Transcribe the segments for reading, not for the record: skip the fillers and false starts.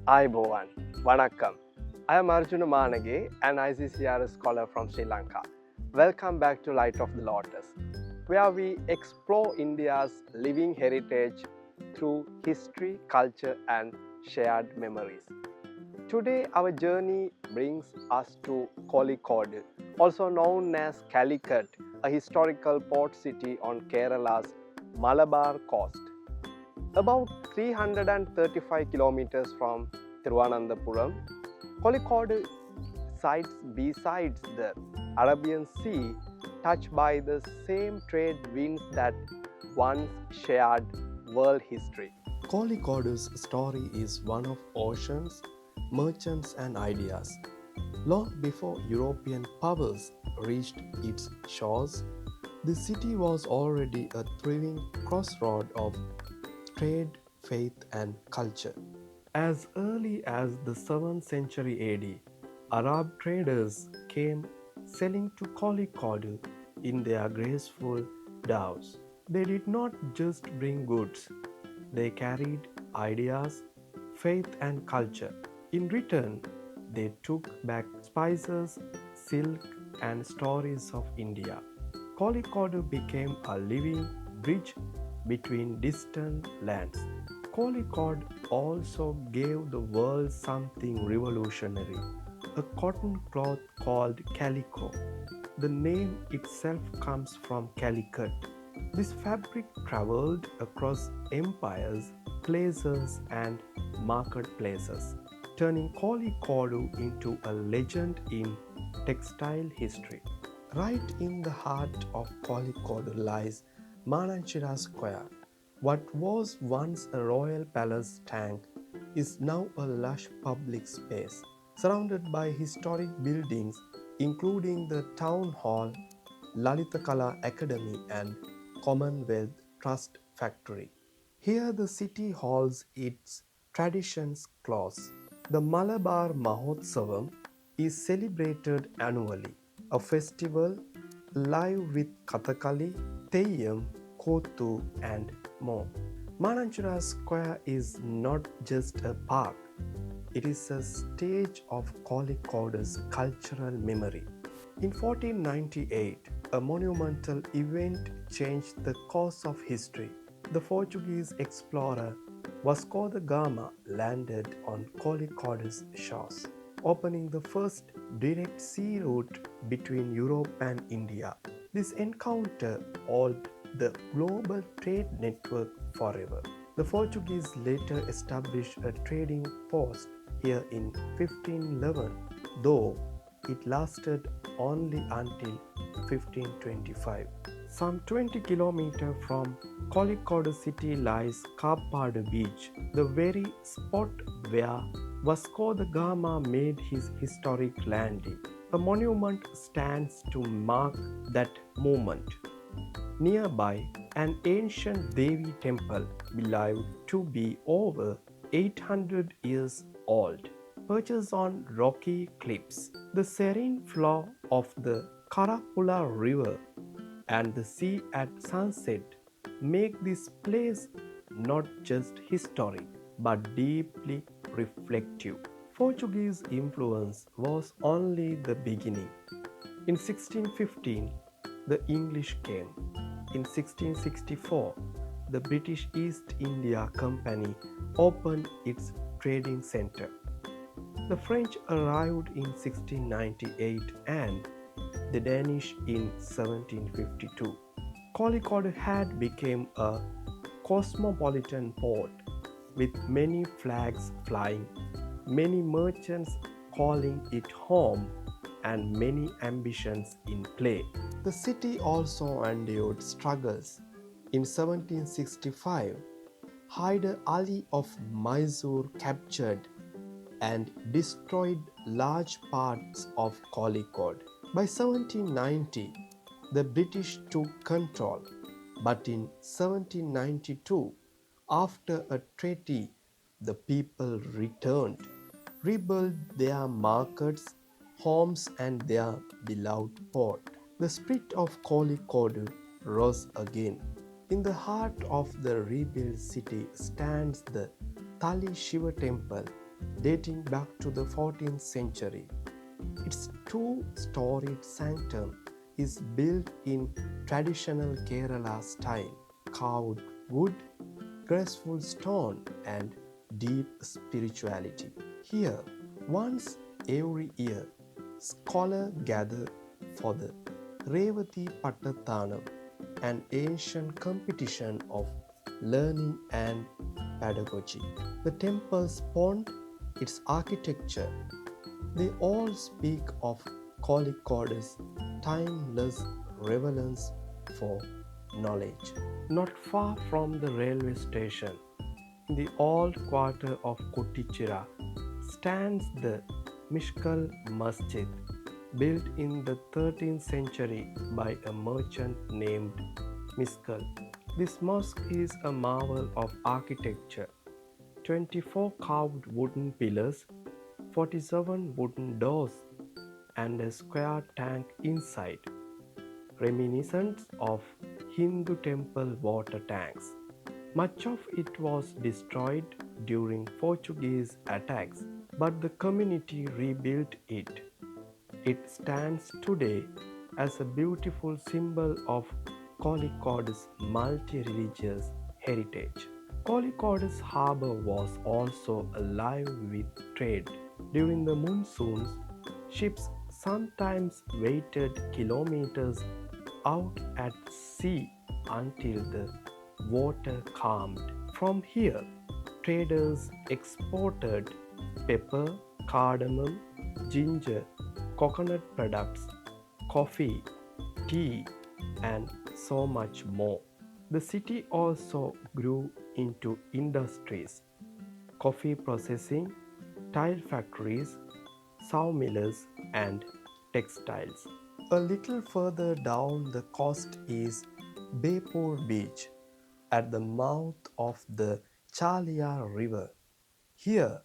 Aibowan, Vanakkam. I am Arjuna Manage, an ICCRS scholar from Sri Lanka. Welcome back to Light of the Lotus, where we explore India's living heritage through history, culture, and shared memories. Today, our journey brings us to Kozhikode, also known as Calicut, a historical port city on Kerala's Malabar Coast. About 335 kilometers from Thiruvananthapuram, Kozhikode sits beside the Arabian Sea, touched by the same trade winds that once shared world history. Kozhikode's story is one of oceans, merchants, and ideas. Long before European powers reached its shores, the city was already a thriving crossroad of trade, faith, and culture. As early as the 7th century AD, Arab traders came selling to Kozhikode in their graceful dhows. They did not just bring goods, they carried ideas, faith, and culture. In return, they took back spices, silk, and stories of India. Kozhikode became a living bridge between distant lands. Kozhikode also gave the world something revolutionary, a cotton cloth called calico. The name itself comes from Calicut. This fabric traveled across empires, places, and marketplaces, turning Kozhikode into a legend in textile history. Right in the heart of Kozhikode lies Mananchira Square. What was once a royal palace tank is now a lush public space, surrounded by historic buildings including the Town Hall, Lalita Kala Academy, and Commonwealth Trust Factory. Here the city holds its traditions close. The Malabar Mahotsavam is celebrated annually, a festival live with Kathakali, Theyyam, Kothu, and more. Mananchira Square is not just a park, it is a stage of Kozhikode's cultural memory. In 1498, a monumental event changed the course of history. The Portuguese explorer Vasco da Gama landed on Kozhikode's shores, opening the first direct sea route between Europe and India. This encounter altered the global trade network forever. The Portuguese later established a trading post here in 1511, though it lasted only until 1525. Some 20 kilometers from Kozhikode city lies Kapadu Beach, the very spot where Vasco da Gama made his historic landing. A monument stands to mark that moment. Nearby, an ancient Devi temple believed to be over 800 years old, perches on rocky cliffs. The serene flow of the Karapula River and the sea at sunset make this place not just historic but deeply reflective. Portuguese influence was only the beginning. In 1615, the English came. In 1664, the British East India Company opened its trading center. The French arrived in 1698 and the Danish in 1752. Kozhikode had become a cosmopolitan port with many flags flying, many merchants calling it home, and many ambitions in play. The city also endured struggles. In 1765, Hyder Ali of Mysore captured and destroyed large parts of Kozhikode. By 1790, the British took control, but in 1792, after a treaty, the people returned, rebuilt their markets, homes, and their beloved port. The spirit of Kozhikode rose again. In the heart of the rebuilt city stands the Tali Shiva temple, dating back to the 14th century. Its two-storied sanctum is built in traditional Kerala style, carved wood, graceful stone, and deep spirituality. Here, once every year, scholars gather for the Revati Pattathanam, an ancient competition of learning and pedagogy. The temple's pond, its architecture, they all speak of Kozhikode's timeless relevance for knowledge. Not far from the railway station, in the old quarter of Kottichira, stands the Mishkal Masjid, built in the 13th century by a merchant named Miskal. This mosque is a marvel of architecture. 24 carved wooden pillars, 47 wooden doors, and a square tank inside, reminiscent of Hindu temple water tanks. Much of it was destroyed during Portuguese attacks, but the community rebuilt it. It stands today as a beautiful symbol of Kozhikode's multi-religious heritage. Kozhikode's harbour was also alive with trade. During the monsoons, ships sometimes waited kilometers out at sea until the water calmed. From here, traders exported pepper, cardamom, ginger, coconut products, coffee, tea, and so much more. The city also grew into industries, coffee processing, tile factories, sawmills, and textiles. A little further down the coast is Bepur Beach at the mouth of the Chalia River. Here,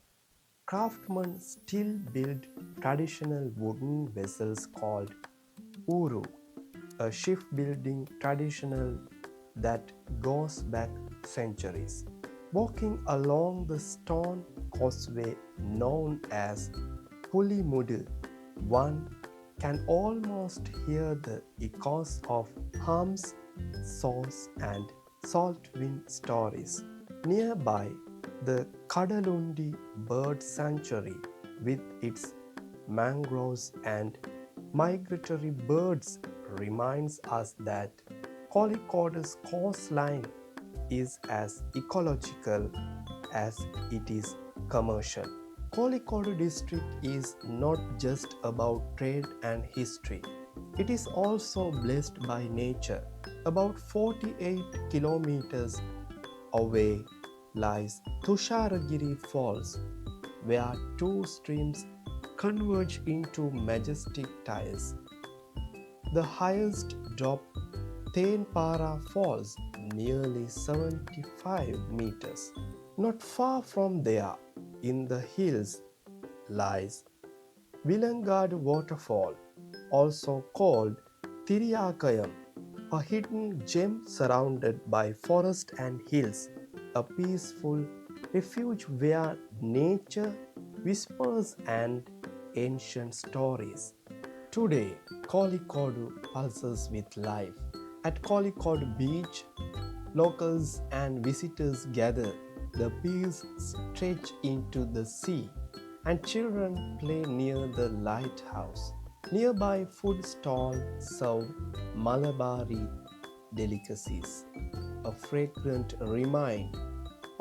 craftsmen still build traditional wooden vessels called uru, a shipbuilding traditional that goes back centuries. Walking along the stone causeway known as Pulimudu, one can almost hear the echoes of hums, saws, and saltwind stories. Nearby, the Kadalundi bird sanctuary with its mangroves and migratory birds reminds us that Kozhikode's coastline is as ecological as it is commercial. Kozhikode district is not just about trade and history. It is also blessed by nature. About 48 kilometers away lies Tusharagiri Falls, where two streams converge into majestic tiles. The highest drop, Tenpara Falls, nearly 75 meters. Not far from there, in the hills, lies Vilangad Waterfall, also called Tiriyakayam, a hidden gem surrounded by forest and hills, a peaceful refuge where nature whispers and ancient stories. Today, Kozhikode pulses with life. At Kozhikode Beach, locals and visitors gather. The piers stretch into the sea, and children play near the lighthouse. Nearby food stalls serve Malabari delicacies, a fragrant reminder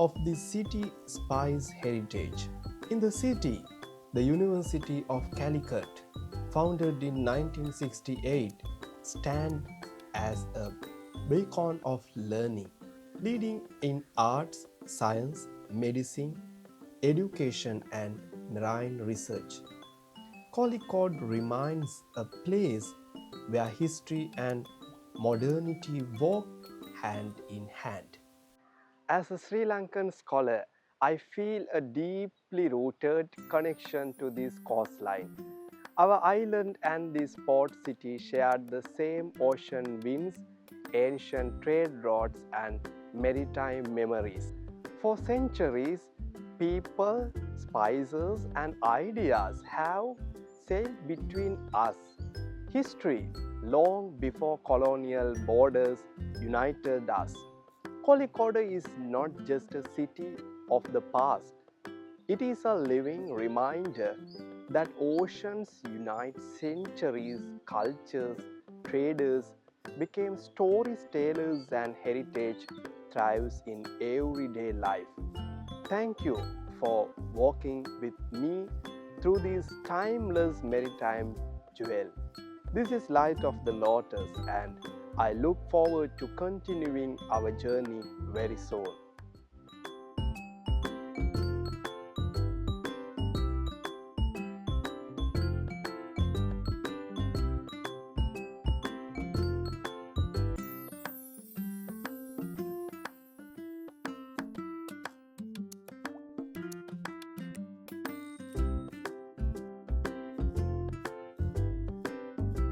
of the city spice heritage. In the city, the University of Calicut, founded in 1968, stands as a beacon of learning, leading in arts, science, medicine, education, and marine research. Kozhikode remains a place where history and modernity walk hand in hand. As a Sri Lankan scholar, I feel a deeply rooted connection to this coastline. Our island and this port city shared the same ocean winds, ancient trade routes, and maritime memories. For centuries, people spices, and ideas have sailed between us. History, long before colonial borders united us. Kozhikode is not just a city of the past, it is a living reminder that oceans unite centuries, cultures, traders became storytellers, and heritage thrives in everyday life. Thank you for walking with me through this timeless maritime jewel. This is Light of the Lotus, and I look forward to continuing our journey very soon.